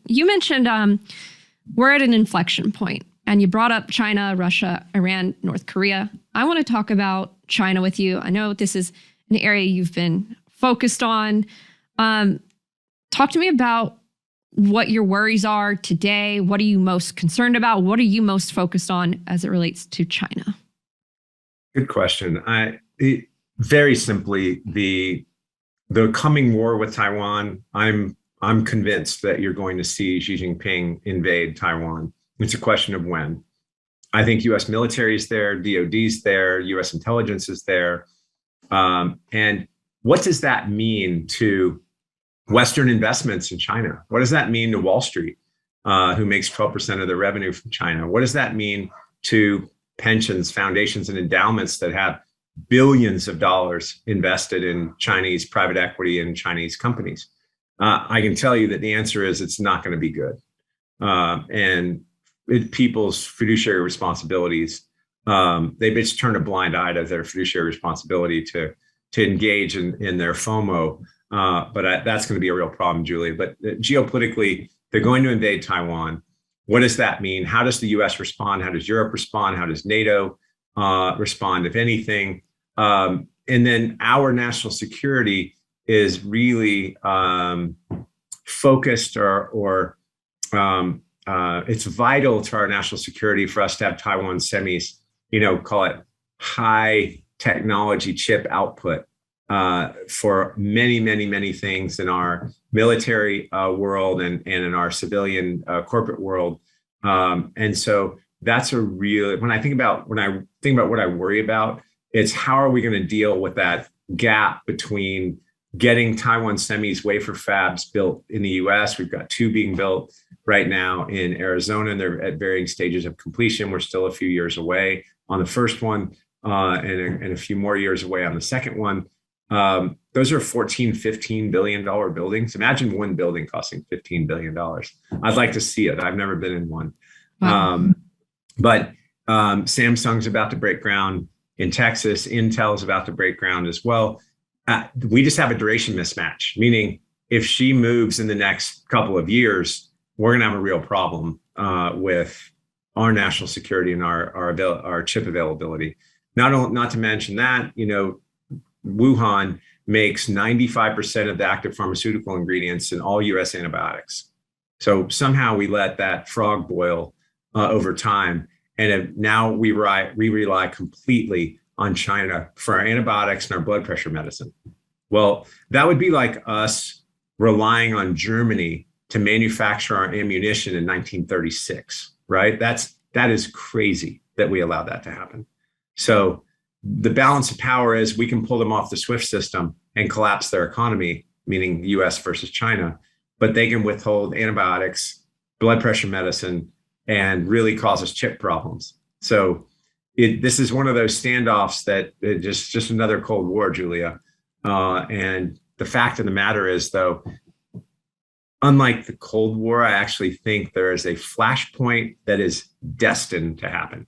you mentioned we're at an inflection point, and you brought up China, Russia, Iran, North Korea. I want to talk about China with you. I know this is an area you've been focused on. Talk to me about what your worries are today. What are you most concerned about? What are you most focused on as it relates to China? Good question. Very simply, the coming war with Taiwan, I'm convinced that you're going to see Xi Jinping invade Taiwan. It's a question of when. I think U.S. military is there, DOD's there, U.S. intelligence is there. And what does that mean to Western investments in China? What does that mean to Wall Street, who makes 12% of their revenue from China? What does that mean to pensions, foundations, and endowments that have billions of dollars invested in Chinese private equity and Chinese companies? I can tell you that the answer is it's not going to be good. And people's fiduciary responsibilities, they just turn a blind eye to their fiduciary responsibility to engage in their FOMO. But that's going to be a real problem, Julia. But geopolitically, they're going to invade Taiwan. What does that mean? How does the U.S. respond? How does Europe respond? How does NATO respond, if anything? And then our national security is really focused or it's vital to our national security for us to have Taiwan semis, call it high technology chip output for many, many, many things in our military world and in our civilian corporate world. And so that's when I think about what I worry about, it's how are we going to deal with that gap between getting Taiwan semis wafer fabs built in the US. We've got 2 being built right now in Arizona, and they're at varying stages of completion. We're still a few years away on the first one, and a few more years away on the second one. Those are $14-15 billion buildings. Imagine one building costing $15 billion. I'd like to see it. I've never been in one. Wow. But Samsung's about to break ground in Texas. Intel is about to break ground as well. We just have a duration mismatch, meaning if she moves in the next couple of years, we're going to have a real problem with our national security and our chip availability. Not to mention that, Wuhan makes 95% of the active pharmaceutical ingredients in all U.S. antibiotics. So somehow we let that frog boil over time. And now we rely completely on China for our antibiotics and our blood pressure medicine. Well, that would be like us relying on Germany to manufacture our ammunition in 1936, right? That is crazy that we allowed that to happen. So the balance of power is we can pull them off the SWIFT system and collapse their economy, meaning the US versus China, but they can withhold antibiotics, blood pressure medicine, and really cause us chip problems. So this is one of those standoffs that just another Cold War, Julia. And the fact of the matter is, though, unlike the Cold War, I actually think there is a flashpoint that is destined to happen.